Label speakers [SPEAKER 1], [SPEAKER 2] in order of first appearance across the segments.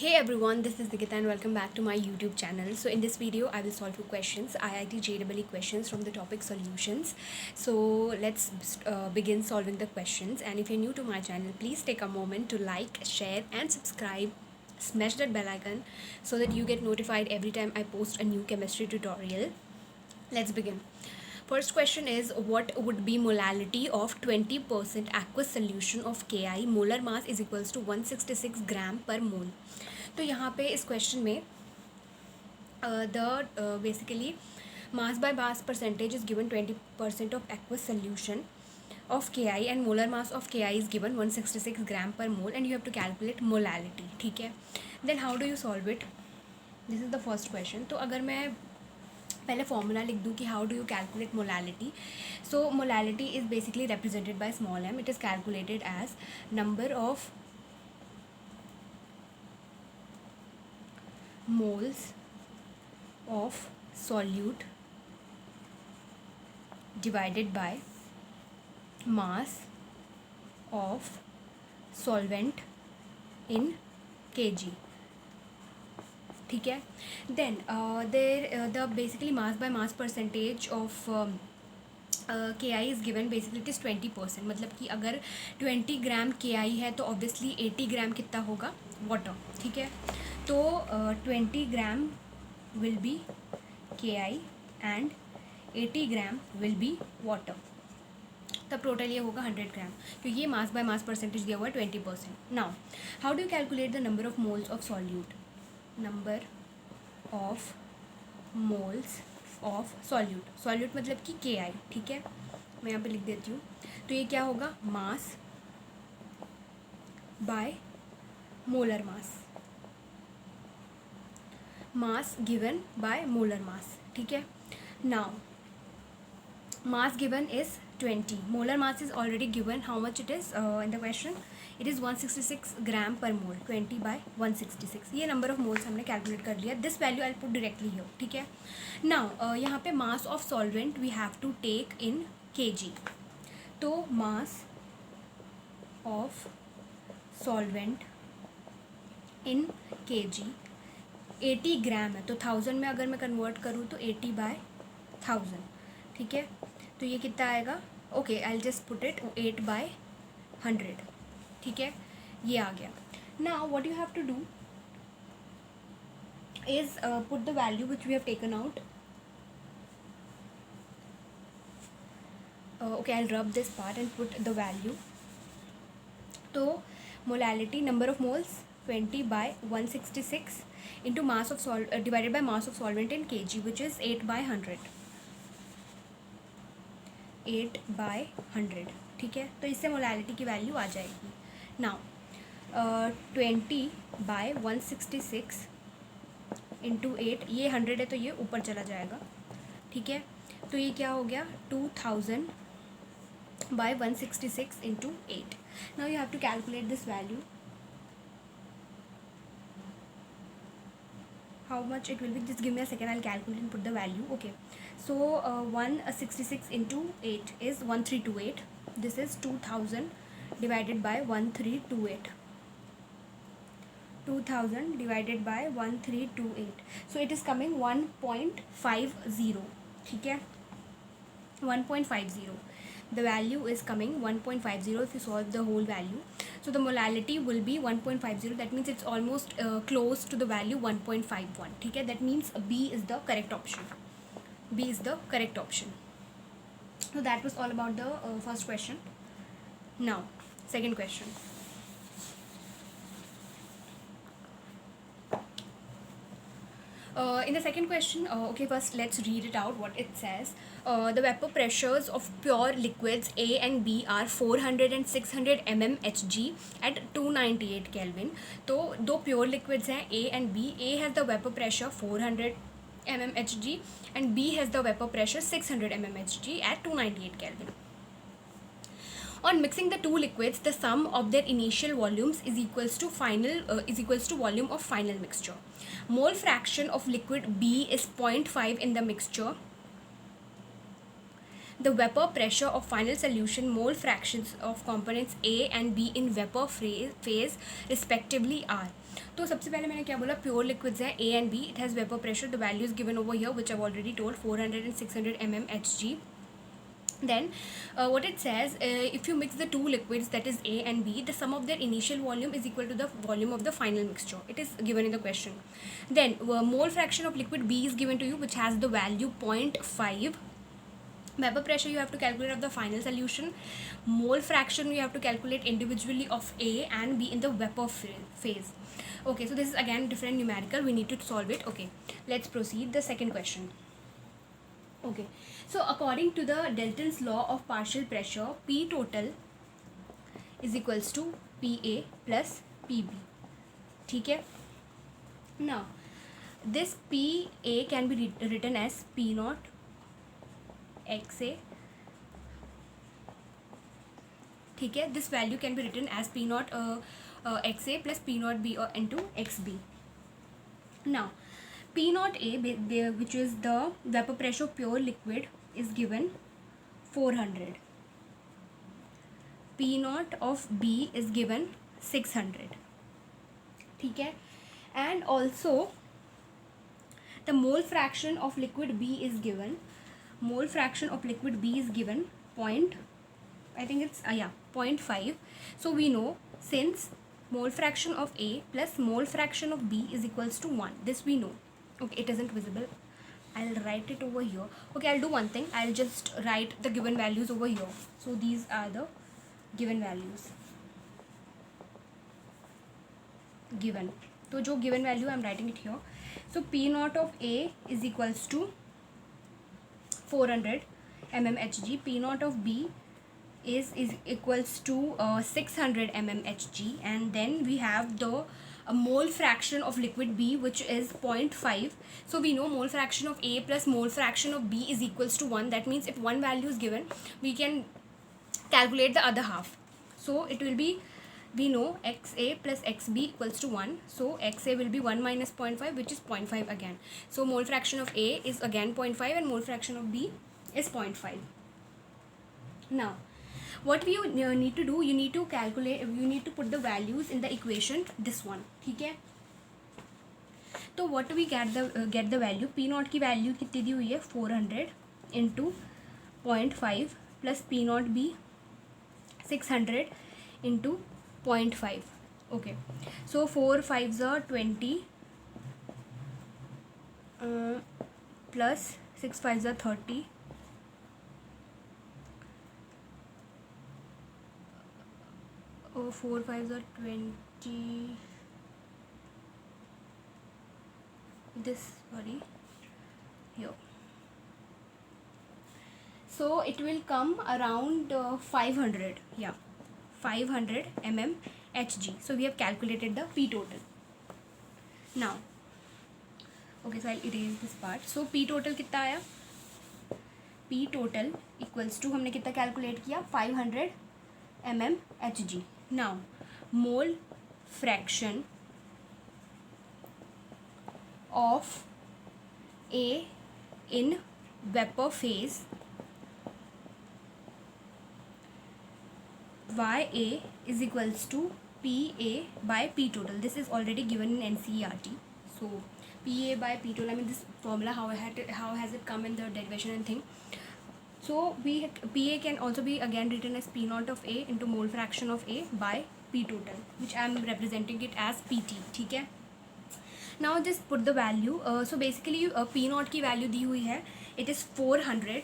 [SPEAKER 1] Hey everyone, this is Nikita and welcome back to my YouTube channel. So in this video, I will solve two questions, IIT JEE questions from the topic solutions. So let's begin solving the questions. And if you're new to my channel, please take a moment to like, share and subscribe. Smash that bell icon so that you get notified every time I post a new chemistry tutorial. Let's begin. First question is, what would be molality of 20% aqueous solution of Ki? Molar mass is equals to 166 gram per mole. तो यहाँ पे इस question में the basically mass by mass percentage is given 20% of aqueous solution of Ki and molar mass of Ki is given 166 gram per mole and you have to calculate molality. ठीक है. Then how do you solve it? This is the first question. तो अगर मैं पहले formula लिख दूँ कि how do you calculate molality. So molality is basically represented by small m. It is calculated as number of moles of solute divided by mass of solvent in kg. ठीक है. Then the basically mass by mass percentage of K I is given. Basically it is 20%. मतलब कि अगर 20 ग्राम के आई है तो obviously 80 ग्राम कितना होगा? वाटर. ठीक है. तो 20 ग्राम will be K I and 80 gram will be water. तब टोटल ये होगा 100 ग्राम क्योंकि ये मास बाय मास परसेंटेज दिया हुआ है 20%. Now how do you calculate the number of moles of solute? Number of moles of solute. Solute मतलब कि के आई. ठीक है, मैं यहाँ पे लिख देती हूँ. तो ये क्या होगा? Mass by molar mass. Mass given by molar mass. ठीक है. Now mass given is 20. Molar mass is already given. How much it is in the question? It is 166 gram per mole. 20 by 166. ये number of moles हमने calculate कर लिया. This value I'll put directly here. ठीक है. Now यहाँ पे mass of solvent we have to take in kg. तो mass of solvent in kg 80 ग्राम है. तो 1000 में अगर मैं कन्वर्ट करूँ तो 80 by 1000. ठीक है. तो ये कितना आएगा? Okay, I will just put it 8 by 100. ठीक है, ये आ गया. Now what you have to do is put the value which we have taken out. Okay, I will rub this part and put the value. तो molality number of moles 20 by 166 into mass of divided by mass of solvent in K G which is 8 by 100. 8 by 100. ठीक है. तो इससे molality की value आ जाएगी. Now 20 by 166 into 8. ये 100 है तो ये ऊपर चला जाएगा. ठीक है. तो ये क्या हो गया? 2000 by 166 into 8. Now you have to calculate this value. How much it will be? Just give me a second, I'll calculate and put the value. Okay, so 166 into 8 is 1328. This is 2000 divided by 1328. 2000 divided by 1328. So it is coming 1.50. ठीक है, 1.50. The value is coming 1.50 if you solve the whole value. So the molality will be 1.50. That means it's almost close to the value 1.51. ठीक है. That means B is the correct option. B is the correct option. So that was all about the first question. Now second question. In the second question, okay, first let's read it out what it says. The vapor pressures of pure liquids A and B are 400 and 600 mmHg at 298 Kelvin. तो दो pure liquids हैं A and B. A has the vapor pressure 400 mmHg and B has the vapor pressure 600 mmHg at 298 Kelvin. On mixing the two liquids, the sum of their initial volumes is equals to volume of final mixture. Mole fraction of liquid B is 0.5 in the mixture. the vapor pressure of final solution, mole fractions of components A and B in vapor phase respectively are. तो सबसे पहले मैंने क्या बोला, pure liquids है A and B, it has vapor pressure, the value is given over here which I've already told, 400 and 600 mmHg. Then what it says, if you mix the two liquids, that is A and B, the sum of their initial volume is equal to the volume of the final mixture. It is given in the question. Then mole fraction of liquid B is given to you, which has the value 0.5. Vapor pressure you have to calculate of the final solution. Mole fraction you have to calculate individually of A and B in the vapor phase. Okay, so this is again different numerical, we need to solve it. Okay, let's proceed the second question. Okay, so according to the Dalton's law of partial pressure, P total is equals to PA plus PB. ठीक है. Now this PA can be written as P naught XA. ठीक है, this value can be written as P naught XA plus P naught B into XB. Now P naught A, which is the vapor pressure of pure liquid, is given 400. P naught of B is given 600. ठीक है, and also the mole fraction of liquid B is given. Mole fraction of liquid B is given 0.5. So we know, since mole fraction of A plus mole fraction of B is equals to 1, this we know. Okay, it isn't visible, I'll write it over here. Okay, I'll do one thing, I'll just write the given values over here. So these are the given values given. So jo given value I'm writing it here. So P naught of A is equals to 400 mmHg. P naught of B is equals to 600 mmHg, and then we have the mole fraction of liquid B, which is 0.5. So we know mole fraction of A plus mole fraction of B is equals to 1. That means if one value is given, we can calculate the other half. So it will be, we know XA plus XB equals to 1. So XA will be 1 minus 0.5, which is 0.5 again. So mole fraction of A is again 0.5 and mole fraction of B is 0.5. Now what we need to do, you need to calculate, you need to put the values in the equation, this one. ठीक है, तो what do we get the value? P naught की value कितनी दी हुई है, 400 into 0.5 plus P naught B 600 into 0.5. Okay, so 4 5s are 20 plus 6 5s are 30. 4 5s are 20. This, sorry, here. So it will come around 500. Yeah, 500 mmHg. So we have calculated the P total. Now, okay, so I'll erase this part. So P total कितना आया? P total equals to, हमने कितना calculate किया, 500 mmHg. Now mole fraction of A in vapor phase, YA is equals to PA by P total. This is already given in NCERT. So PA by P total, I mean this formula, how has it come in the derivation and thing. So PA can also be again written as P naught of A into mole fraction of A by P total, which I am representing it as PT. ठीक है. Now just put the value. So basically P naught की value दी हुई है, it is 400.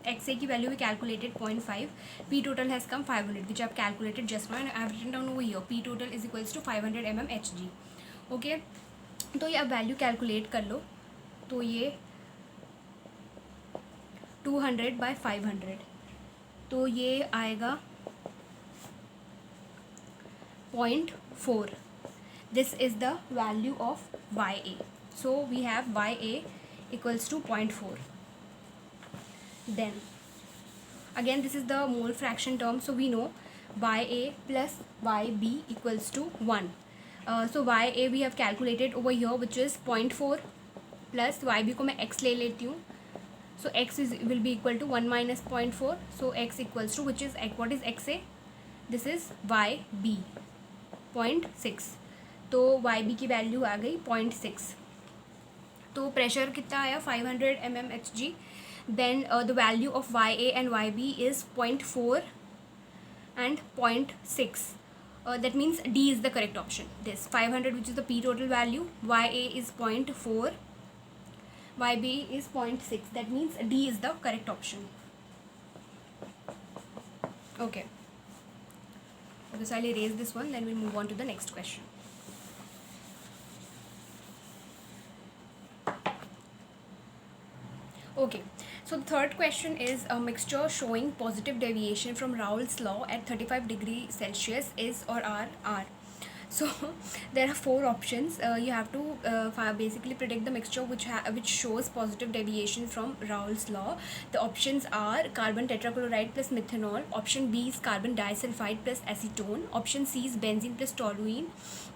[SPEAKER 1] XA की value we calculated 0.5. P total has come 500, which I have calculated just now, and I have written down over here. P total is equals to 500 mmHg. Okay, तो ये अब value calculate कर लो. तो ये 200 by 500, तो ये आएगा 0.4. This is the value of YA. So we have YA equals to 0.4. Then again this is the mole fraction term. So we know YA plus YB equals to 1. So YA we have calculated over here, which is 0.4 plus YB को मैं x ले लेती हूँ, So x will be equal to 1 minus 0.4. So x equals to, which is what is xa? This is yb 0.6. तो yb की value आ गई 0.6. तो pressure कितना आया 500 mmHg. Then the value of ya and yb is 0.4 and 0.6. That means D is the correct option. This 500, which is the P total value, ya is 0.4, yb is 0.6. That means D is the correct option. Okay. Okay, so I'll erase this one, then we'll move on to the next question. Okay, so the third question is a mixture showing positive deviation from Raoult's law at 35 degrees Celsius is or are R. So there are four options. You have to basically predict the mixture which shows positive deviation from Raoult's law. The options are carbon tetrachloride plus methanol. Option B is carbon disulfide plus acetone. Option C is benzene plus toluene.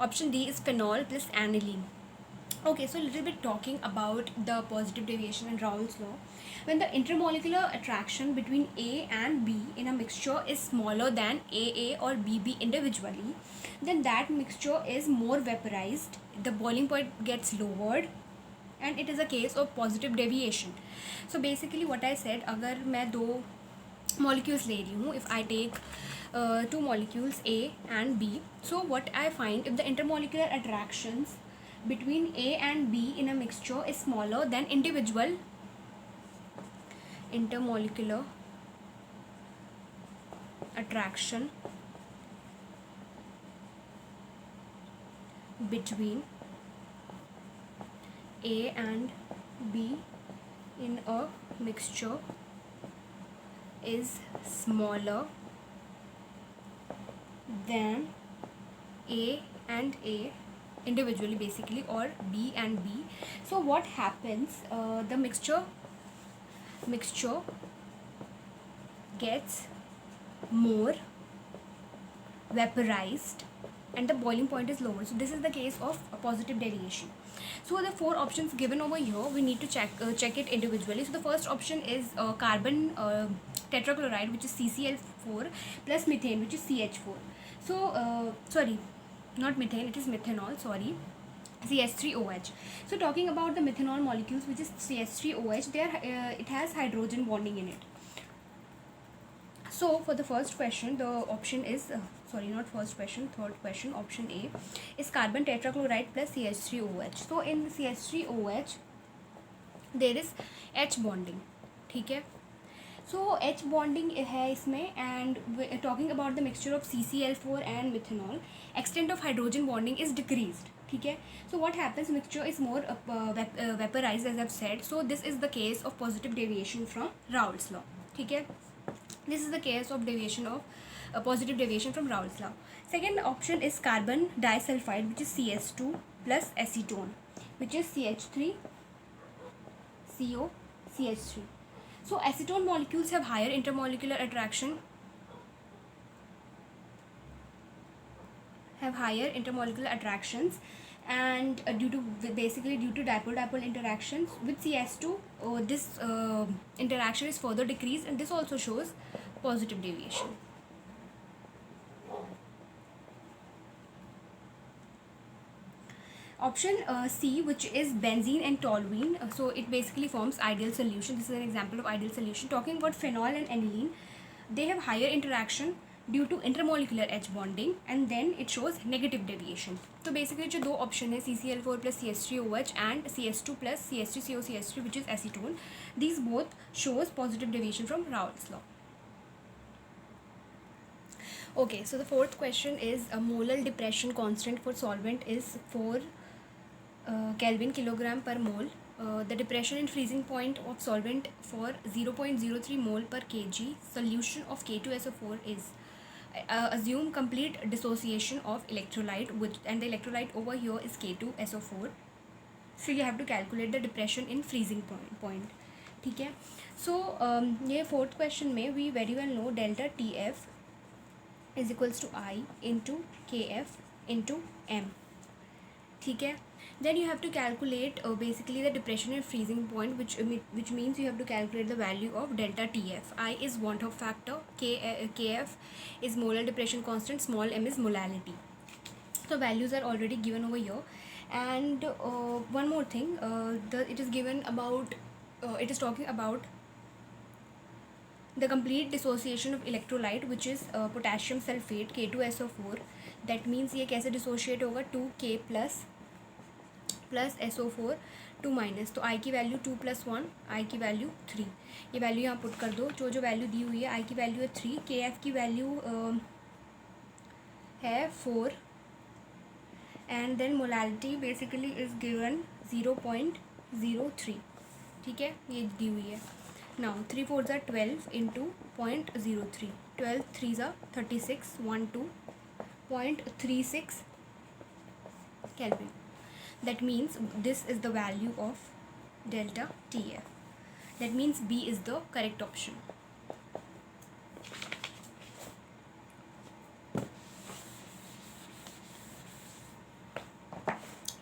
[SPEAKER 1] Option D is phenol plus aniline. Okay, so a little bit talking about the positive deviation in Raoult's law. When the intermolecular attraction between A and B in a mixture is smaller than AA or BB individually, then that mixture is more vaporized, the boiling point gets lowered, and it is a case of positive deviation. So basically what I said, अगर मैं दो molecules ले रही हूँ, if I take two molecules A and B, so what I find, if the intermolecular attractions between A and B in a mixture is smaller than individual intermolecular attraction between A and B in a mixture is smaller than A and A individually, basically, or B and B. So what happens, the mixture gets more vaporized and the boiling point is lower. So this is the case of a positive deviation. So the four options given over here, we need to check it individually. So the first option is carbon tetrachloride, which is CCl4, plus methane, which is CH4. So sorry, not methane, it is methanol, sorry, CH3OH. So talking about the methanol molecules, which is CH3OH, it has hydrogen bonding in it. So for the first question, the option is third question, option A is carbon tetrachloride plus CH3OH. So in CH3OH there is H bonding, ठीक है. So H bonding है इसमें, and talking about the mixture of CCl4 and methanol, extent of hydrogen bonding is decreased, ठीक है. So what happens, mixture is more vaporized, as I've said. So this is the case of positive deviation from Raoult's law, ठीक है. This is the case of positive deviation from Raoult's law. Second option is carbon disulfide, which is CS2 plus acetone, which is CH3CO CH3. So acetone molecules have higher intermolecular attractions, and due to dipole-dipole interactions with CS2, this interaction is further decreased, and this also shows positive deviation. Option C, which is benzene and toluene, so it basically forms ideal solution. This is an example of ideal solution. Talking about phenol and aniline, they have higher interaction due to intermolecular H bonding, and then it shows negative deviation. So basically जो दो option है, CCl4 plus CH3OH and CS2 plus CH3CO CH3, which is acetone, these both shows positive deviation from Raoult's law. Okay, so the fourth question is a molar depression constant for solvent is 4 Kelvin kilogram per mole. The depression in freezing point of solvent for 0.03 mole per kg solution of K2SO4 is, assume complete dissociation of electrolyte, and the electrolyte over here is K2SO4. So you have to calculate the depression in freezing point, ठीक है. So ये fourth question में we very well know delta TF is equals to I into KF into M. ठीक है. Then you have to calculate basically the depression and freezing point, which means you have to calculate the value of delta TF. I is want of factor, Kf is molar depression constant, small m is molality. So values are already given over here. And one more thing, it is given about it is talking about the complete dissociation of electrolyte, which is potassium sulfate K2SO4. That means ये कैसे dissociate होगा, 2K plus SO4 2 minus, तो आई की value 2 + 1, आई की value 3. ये value यहाँ put कर दो. जो वैल्यू दी हुई है, आई की वैल्यू है 3, KF की वैल्यू है 4, and then molality basically is given 0.03. ठीक है, ये दी हुई है. नाउ 3 4 ज़ा 12 इंटू 0.03, 12 3 ज़ा 36, 1 2.36 Kelvin. That means this is the value of delta TF. That means B is the correct option.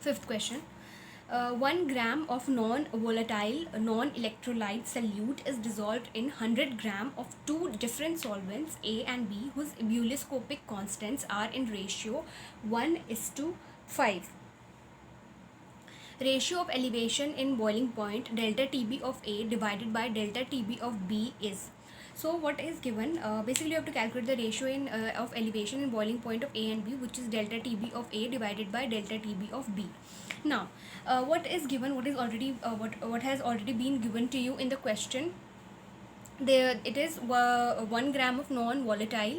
[SPEAKER 1] Fifth question. 1 gram of non-volatile, non-electrolyte solute is dissolved in 100 gram of two different solvents A and B, whose ebullioscopic constants are in ratio 1:5. Ratio of elevation in boiling point delta TB of A divided by delta TB of B is. So what is given, basically you have to calculate the ratio in of elevation in boiling point of A and B, which is delta TB of A divided by delta TB of B. Now what is given, what has already been given to you in the question. There it is 1 gram of non-volatile,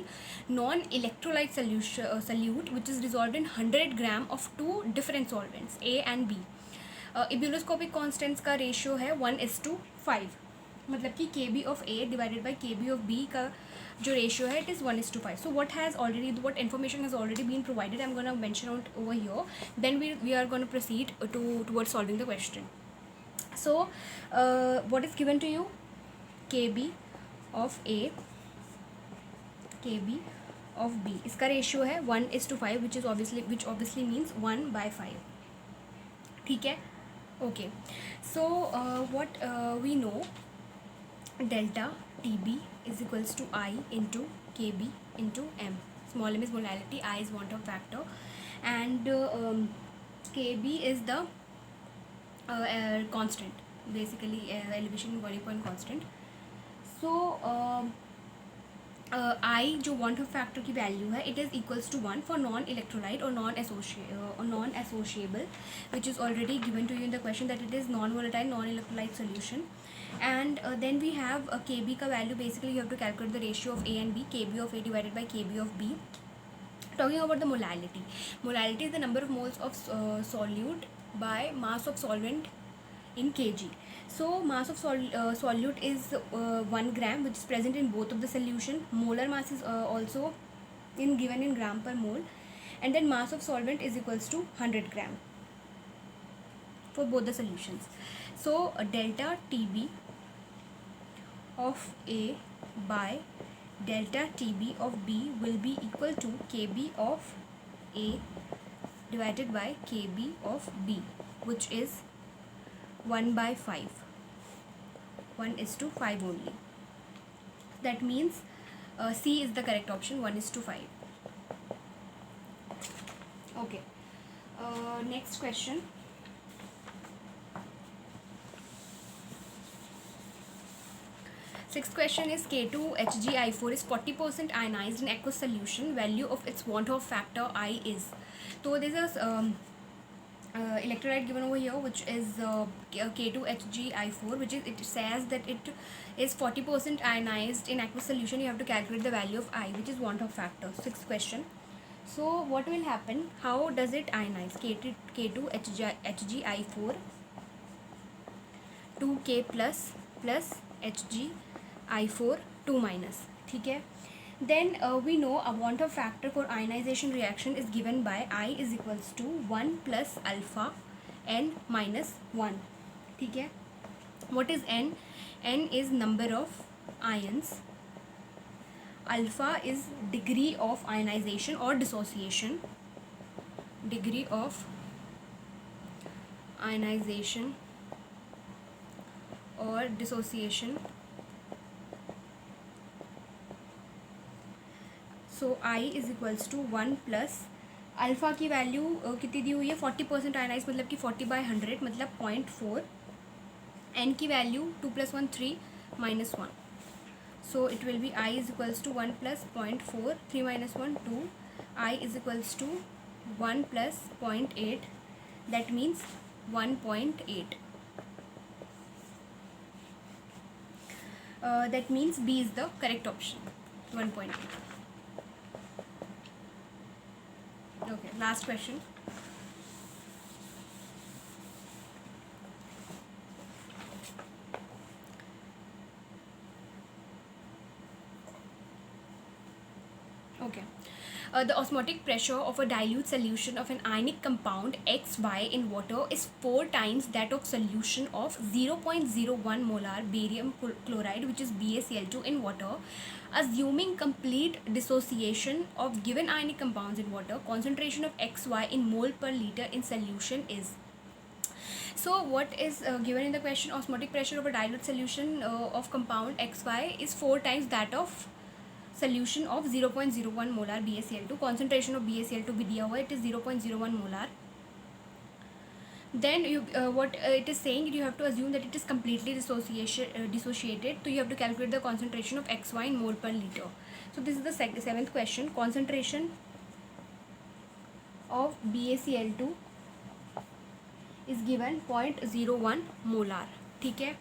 [SPEAKER 1] non-electrolyte solute, which is dissolved in 100 gram of two different solvents A and B. Ebullioscopic constants का ratio है 1:5, मतलब कि KB of A divided by KB of B का जो ratio है, it is 1:5. So what information has already been provided, I'm going to mention out over here. Then we are going to proceed towards solving the question. So what is given to you? KB of A, KB of B, इसका ratio है 1:5, which obviously means 1/5. ठीक है. Okay, so what we know, delta TB is equals to I into KB into M. Small m is molality, I is want of factor, and KB is the constant, basically elevation in boiling point constant. So I जो want of factor की value है, it is equals to 1 for non-electrolyte or non-associable, which is already given to you in the question, that it is non-volatile, non-electrolyte solution. And then we have KB का value, basically you have to calculate the ratio of A and B, KB of A divided by KB of B. Talking about the molality, molality is the number of moles of solute by mass of solvent in kg. So mass of solute is 1 gram, which is present in both of the solution. Molar mass is also given in gram per mole, and then mass of solvent is equals to 100 gram for both the solutions. So delta TB of A by delta TB of B will be equal to KB of A divided by KB of B, which is 1/5, 1:5 only. That means C is the correct option, 1:5. Okay, next question. Sixth question is K2HgI4 is 40% ionized in aqueous solution. Value of its want of factor I is. So there is a electrolyte given over here, which is K2HgI4, which is, it says that it is 40% ionized in aqueous solution. You have to calculate the value of I, which is want of factor. Sixth question. So what will happen? How does it ionize? K2HgI4 2K plus HgI4 2 minus. ठीक है. Then we know a want of factor for ionization reaction is given by I is equals to 1 plus alpha n minus 1. ठीक है. What is n? N is number of ions. Alpha is degree of ionization or dissociation. Degree of ionization or dissociation. So I is equals to 1 plus alpha की value कितनी दी हुई है 40% ionise मतलब कि 40/100 मतलब 0.4. N की value 2 + 1 3 - 1. So it will be I is equals to 1 plus 0.4 3 minus 1 2. I is equals to 1 plus 0.8, that means 1.8. That means B is the correct option, 1.8. Okay, last question. Okay. The osmotic pressure of a dilute solution of an ionic compound XY in water is 4 times that of solution of 0.01 molar barium chloride, which is BaCl2, in water. Assuming complete dissociation of given ionic compounds in water, concentration of XY in mole per liter in solution is. So what is given in the question? Osmotic pressure of a dilute solution of compound XY is 4 times that of solution of 0.01 molar BaCl2. concentration of BaCl2 भी दिया हुआ है, it is 0.01 molar. Then you what it is saying, you have to assume that it is completely dissociated, so you have to calculate the concentration of XY in mole per liter. So this is the seventh question. Concentration of BaCl2 is given 0.01 molar. ठीक है,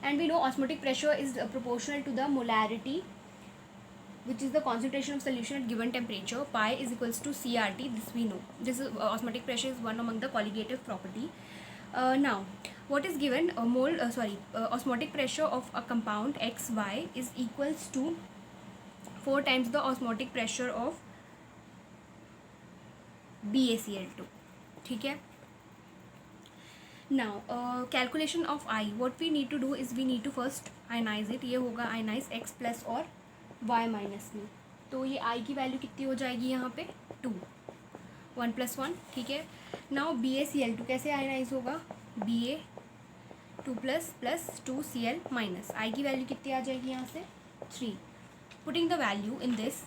[SPEAKER 1] and we know osmotic pressure is proportional to the molarity, which is the concentration of solution at given temperature. Pi is equals to CRT. This we know. This is osmotic pressure is one among the colligative property. Now, what is given? Osmotic pressure of a compound XY is equals to 4 times the osmotic pressure of BaCl2. ठीक है. Now, calculation of I. What we need to do is we need to first ionize it. ये होगा ionize X plus और y minus में, तो ये I की value कितनी हो जाएगी यहाँ पे 2, 1 + 1. ठीक है. नाउ BaCl2 कैसे आयनाइज होगा? Ba 2 + 2Cl माइनस I की वैल्यू कितनी आ जाएगी यहाँ से 3. Putting the value in this,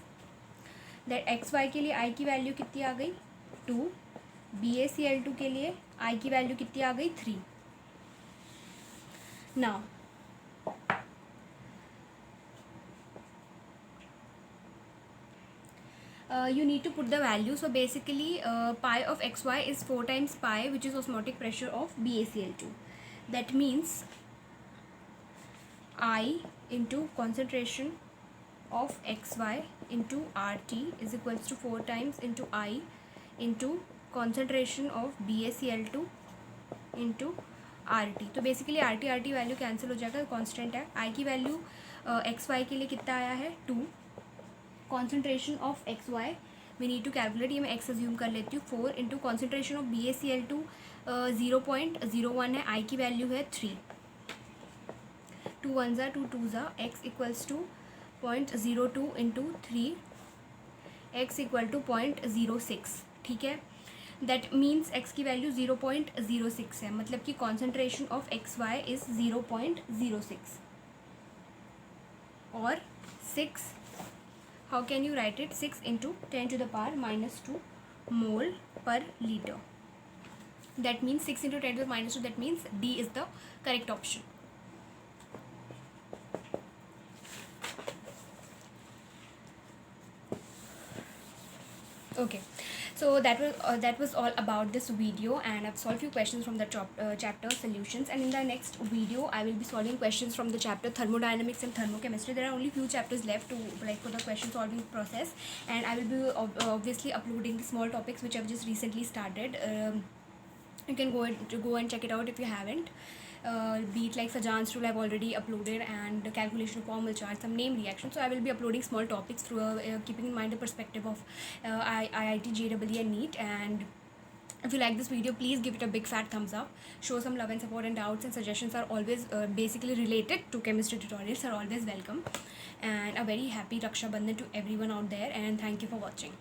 [SPEAKER 1] that XY के लिए I की वैल्यू कितनी आ गई 2, BaCl2 के लिए I की वैल्यू कितनी आ गई 3. Now you need to put the value. So basically pi of XY is 4 times pi, which is osmotic pressure of BaCl2. That means I into concentration of XY into RT is equals to 4 times into I into concentration of BaCl2 into RT. तो basically RT value cancel हो जाएगा, constant है. I की value XY के लिए कितना आया है 2. concentration of XY we need to calculate, ये मैं X assume कर लेती हूँ 4 into concentration of BaCl2 0.01 है, I की वैल्यू है 3. 2 1 2 2 X equals to 0.02 into 3, X equal to 0.06. ठीक है. दैट मीन्स X की वैल्यू 0.06 है, मतलब कि concentration of XY is 0.06 और 6. How can you write it? 6 into 10 to the power -2 mole per liter. That means 6 into 10 to the -2. That means D is the correct option. Okay, so that was all about this video, and I've solved few questions from the chapter solutions, and in the next video I will be solving questions from the chapter thermodynamics and thermochemistry. There are only few chapters left to for the question solving process, and I will be obviously uploading the small topics which I've just recently started. You can go and check it out if you haven't. Be it like Sajan's rule I've already uploaded, and calculation of formal charge, some name reaction. So I will be uploading small topics through keeping in mind the perspective of IIT, JEE and NEET. And if you like this video, please give it a big fat thumbs up. Show some love and support, and doubts and suggestions are always basically related to chemistry tutorials are always welcome. And a very happy Raksha Bandhan to everyone out there, and thank you for watching.